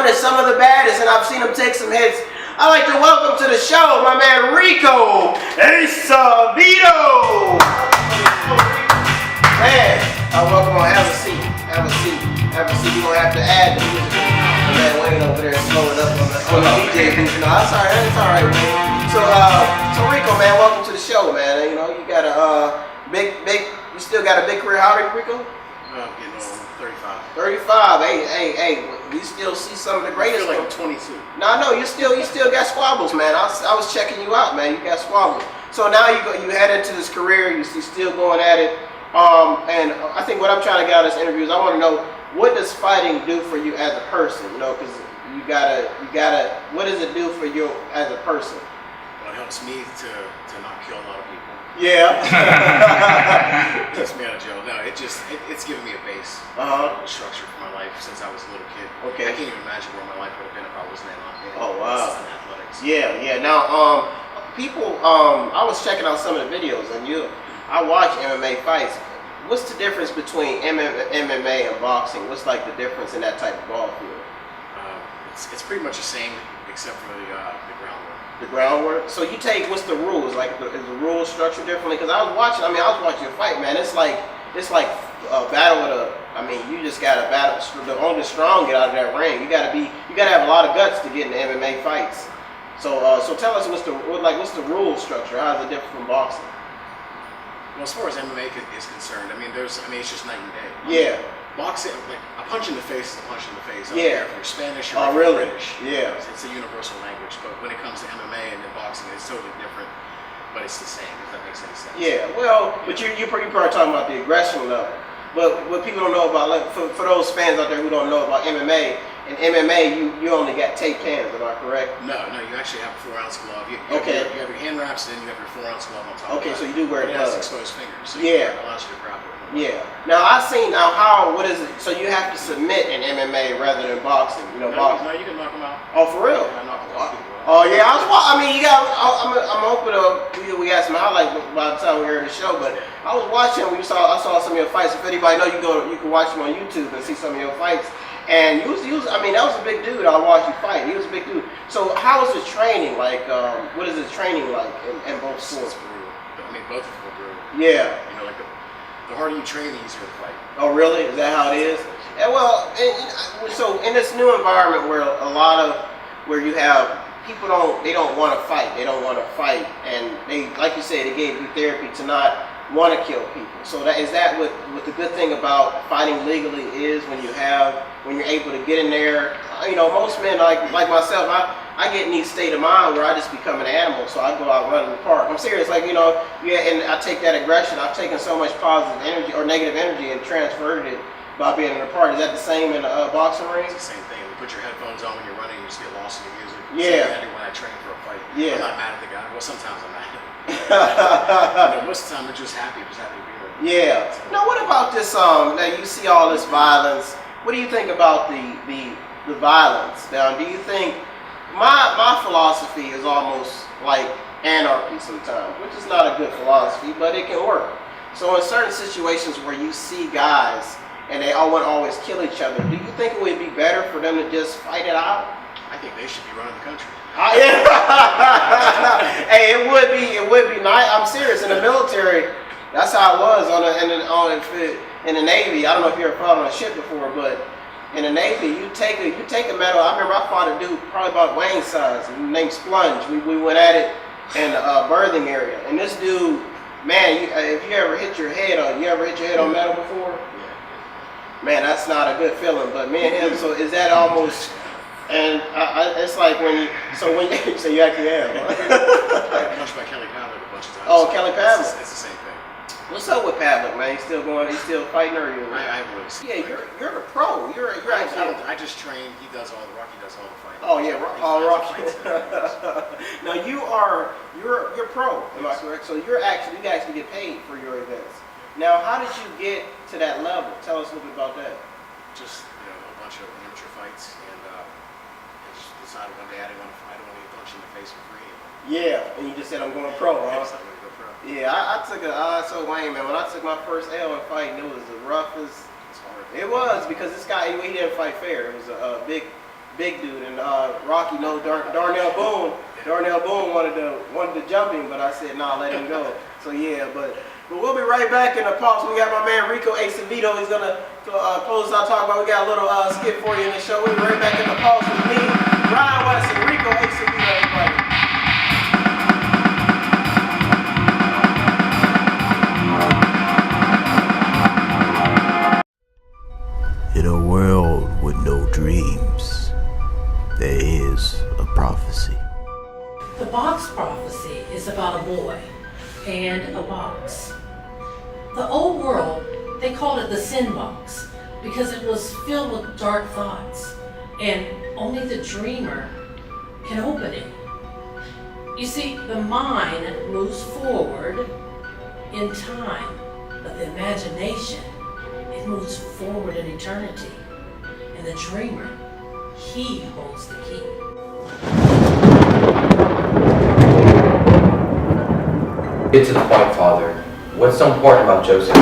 one is some of the baddest, and I've seen him take some hits. I'd like to welcome to the show my man Ricco Acevedo. Man, welcome on. Have a seat. Have a seat. Have a seat. You're going to have to add the music. My man Wayne over there slowing up on the DJ booth. No, that's all right. That's all right, man. So Ricco, man, welcome to the show, man. You know, you got a you still got a big career. How old are you, Ricco? Getting old. 35. 35. Hey, we still see some of the greatest. I feel like I'm 22. No, I know you still got squabbles, man. I was checking you out, man. You got squabbles. So now you head into this career. You're still going at it. And I think what I'm trying to get out of this interview is I want to know, what does fighting do for you as a person? You know, because you gotta. What does it do for you as a person? Well, it helps me to not kill a lot of people. Yeah. It keeps me out of jail. No, it's given me a base, structure for my life since I was a little kid. Okay. I can't even imagine where my life would have been if I wasn't in athletics. Yeah. Now, people, I was checking out some of the videos, and I watch MMA fights. What's the difference between MMA and boxing? What's like the difference in that type of ball field? It's pretty much the same, except for the groundwork. The groundwork. So you take, what's the rules? Like, is the rules structured differently? Because I was watching a fight, man. It's like a battle with you just got to battle. The only strong get out of that ring. You got to have a lot of guts to get into MMA fights. So tell us what's the rule structure? How is it different from boxing? Well, as far as MMA is concerned, it's just night and day. Yeah. Boxing, like a punch in the face is a punch in the face. I don't Yeah. care if you're Spanish or really? British. Yeah. It's a universal language. But when it comes to MMA and then boxing, it's totally different. But it's the same, if that makes any sense. Yeah. Well, but you're probably talking about the aggression level. But what people don't know about, like, for those fans out there who don't know about MMA, in MMA you only got taped hands. Am I correct? No, you actually have a 4-ounce glove. You have your hand wraps, and then you have your 4-ounce glove on top. Okay, of that. so you do wear gloves. It has exposed fingers. So yeah. It allows you to grapple. Yeah. Now what is it? So you have to submit in MMA rather than boxing. You know, boxing. No, you can knock them out. Oh, for real? Yeah, I knock a lot of people out. Oh yeah, I'm hoping we got some highlights by the time we hear the show. But I was watching. I saw some of your fights. If anybody know, you can watch them on YouTube and see some of your fights. And that was a big dude. I watched you fight. He was a big dude. So how is his training like? What is his training like in both sports? It's brutal. Both of them are brutal. Yeah. You know, like the harder you train, the easier to fight. Oh, really? Is that how it is? And so in this new environment where you have people don't want to fight. They don't want to fight, and they, like you said, they gave you therapy to not want to kill people. So is that what the good thing about fighting legally is, when you're able to get in there. You know, most men like myself, I get in these state of mind where I just become an animal, so I go out and run in the park. I'm serious, and I take that aggression. I've taken so much positive energy or negative energy and transferred it by being in the park. Is that the same in a boxing ring? It's the same thing. You put your headphones on when you're running, you just get lost in the music. Yeah. So I do when I train for a fight. Yeah. I'm not mad at the guy. Well, sometimes I'm mad at him. Most of the time I'm just happy to be there. Yeah. Now, what about this? Now you see all this violence. What do you think about the violence? Now, do you think my philosophy is almost like anarchy sometimes, which is not a good philosophy, but it can work. So in certain situations where you see guys and they all want to always kill each other, do you think it would be better for them to just fight it out? I think they should be running the country. Hey, it would be nice. I'm serious. In the military, that's how it was in the Navy. I don't know if you ever fought on a ship before, but in the Navy, you take a medal. I remember I fought a dude probably about Wayne's size, named Splunge. We went at it in a berthing area, and this dude, man, if you ever hit your head on metal before? Yeah. Man, that's not a good feeling. But me and him, so is that almost? And it's like so you actually have. I got punched by Kelly Pavlik a bunch of times. Oh, Kelly Pavlik. It's the same thing. What's up with Pavlik, man? He's still going. He's still fighting, or you? I would. Yeah, you're a pro. You're actually. I just train. He does all the Rocky does all the fighting. Oh yeah, Rocky. Now you're pro. Am I correct? So you actually get paid for your events. Now, how did you get to that level? Tell us a little bit about that. Just a bunch of amateur fights, and I just decided one day I didn't want to get punched in the face for free. Yeah, and you just said I'm going pro, huh? Yes, I'm going to go pro. Yeah, I took Wayne, man. When I took my first L in fighting, it was the roughest. It's hard. It was, because this guy, he didn't fight fair. It was a big big dude, and Rocky knows Darnell Boone. Darnell Boone wanted to jump him, but I said nah, let him go. So yeah, but we'll be right back in the pause. We got my man Ricco Acevedo. He's gonna close out talk about. We got a little skit for you in the show. We'll be right back in the pause with me, Ryan West, and Ricco Acevedo, everybody. In a world with no dreams, there is a prophecy. The box prophecy is about a boy and a box. The old world, they called it the sin box because it was filled with dark thoughts and only the dreamer can open it. You see, the mind moves forward in time, but the imagination, it moves forward in eternity. And the dreamer, he holds the key. Get to the point, Father. What's so important about Joseph?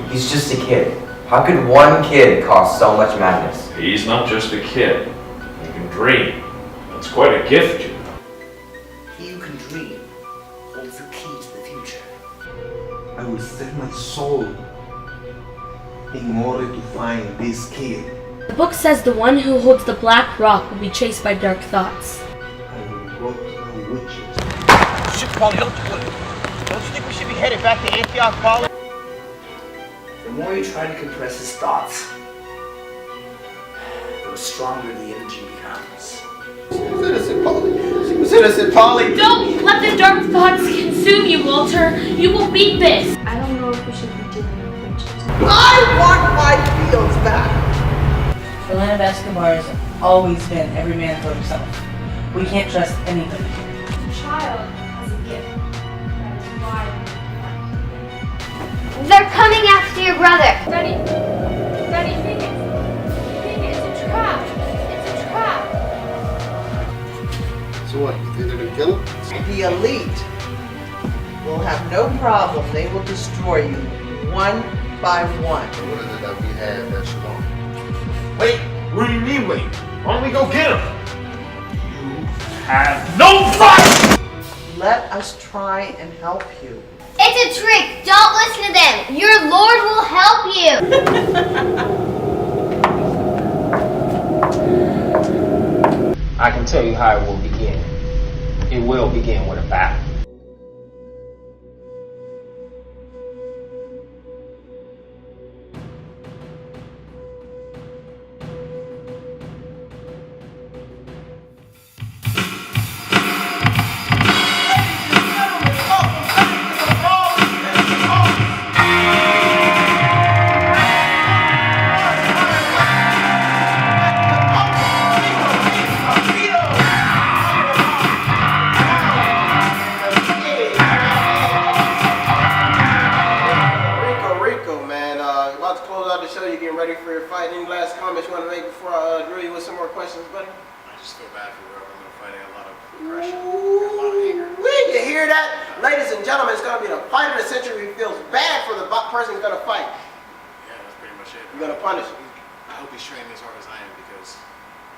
He's just a kid. How could one kid cause so much madness? He's not just a kid. He can dream. That's quite a gift, you know. He who can dream holds the key to the future. I will sell my soul in order to find this kid. The book says the one who holds the black rock will be chased by dark thoughts. I will go to the witches. Shit, Paulie, don't you think we should be headed back to Antioch, Paulie? The more you try to compress his thoughts, the stronger the energy becomes. She was innocent, Paulie. She was innocent, Paulie. Don't let the dark thoughts consume you, Walter. You will beat this. I don't know if we should be dealing with witches. I want my fields back. The land of Escobar has always been every man for himself. We can't trust anybody. The child has a gift. That is why. They're coming after your brother. Daddy, think it's a trap. It's a trap. So what, you think they're gonna kill him? The elite will have no problem. They will destroy you one by one. What is it that we have that you want? Wait, what do you mean wait? Why don't we go get him? You have no fight! Let us try and help you. It's a trick. Don't listen to them. Your Lord will help you. I can tell you how it will begin. It will begin with a battle. Ready for your fight. Any last comments you want to make before I drill you with some more questions, buddy? I just feel bad for whoever I'm going to fight. A lot of aggression, a lot of anger. You hear that? Ladies and gentlemen, it's going to be the fight of the century who feels bad for the person who's going to fight. Yeah, that's pretty much it. You're going to punish him. I hope he's training as hard as I am because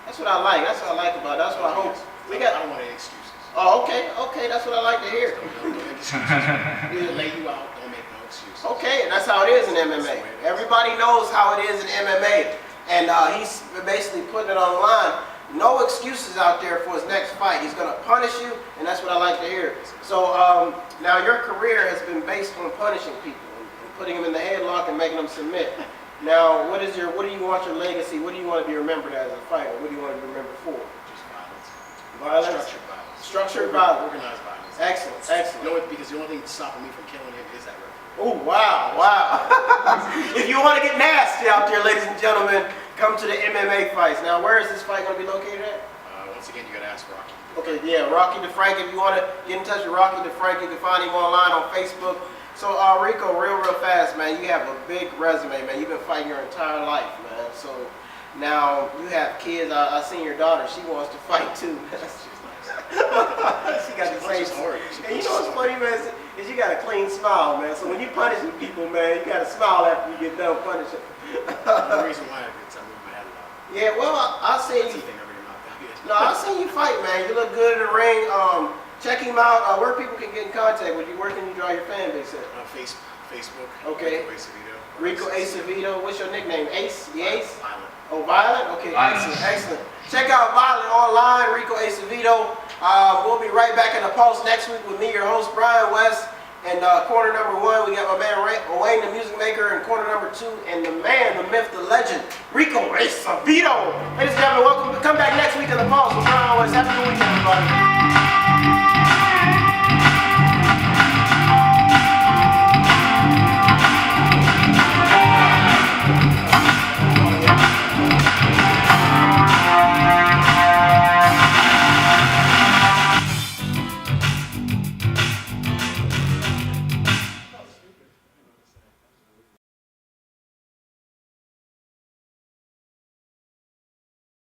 that's what I like. That's what I like about it. That's what I hope. I don't want any excuses. Oh, okay. That's what I like to hear. Don't make excuses. Either lay you out, don't make no excuses. Okay, and that's how it is in MMA. Everybody knows how it is in MMA. And he's basically putting it on the line. No excuses out there for his next fight. He's going to punish you, and that's what I like to hear. So now your career has been based on punishing people, and putting them in the headlock and making them submit. Now, what do you want your legacy? What do you want to be remembered as a fighter? What do you want to be remembered for? Just violence. Violence? Structured violence. Structured violence. Organized violence. Excellent, excellent. You know what? Because the only thing stopping me from killing him is that referee. Oh, wow. If you want to get nasty out there, ladies and gentlemen, come to the MMA fights. Now, where is this fight going to be located at? Once again, you got to ask Rocky. Okay, yeah, Rocky DeFrank. If you want to get in touch with Rocky DeFrank, you can find him online on Facebook. So, Ricco, real fast, man, you have a big resume, man. You've been fighting your entire life, man. So, now you have kids. I seen your daughter. She wants to fight, too. She got the same story. And you know what's funny, man, is you got a clean smile, man. So when you punishing people, man, you got to smile after you get done punishing. The reason why is I move my head a lot. Yeah, well, I seen you. No, I seen you fight, man. You look good in the ring. Check him out. Where people can get in contact with you? Where can you draw your fan base at? Facebook. Okay. Ricco Acevedo. Ricco Acevedo. What's your nickname? Ace? The Ace? Violet. Oh, Violet? Okay, Violet. excellent. Check out Violet online, Ricco Acevedo. We'll be right back in the Pulse next week with me, your host, Brian West. And corner number 1, we got my man Wayne, the music maker, and corner number 2, and the man, the myth, the legend, Ricco Acevedo. Ladies and gentlemen, welcome. Come back next week in the Pulse with Brian West. Have a good weekend, everybody.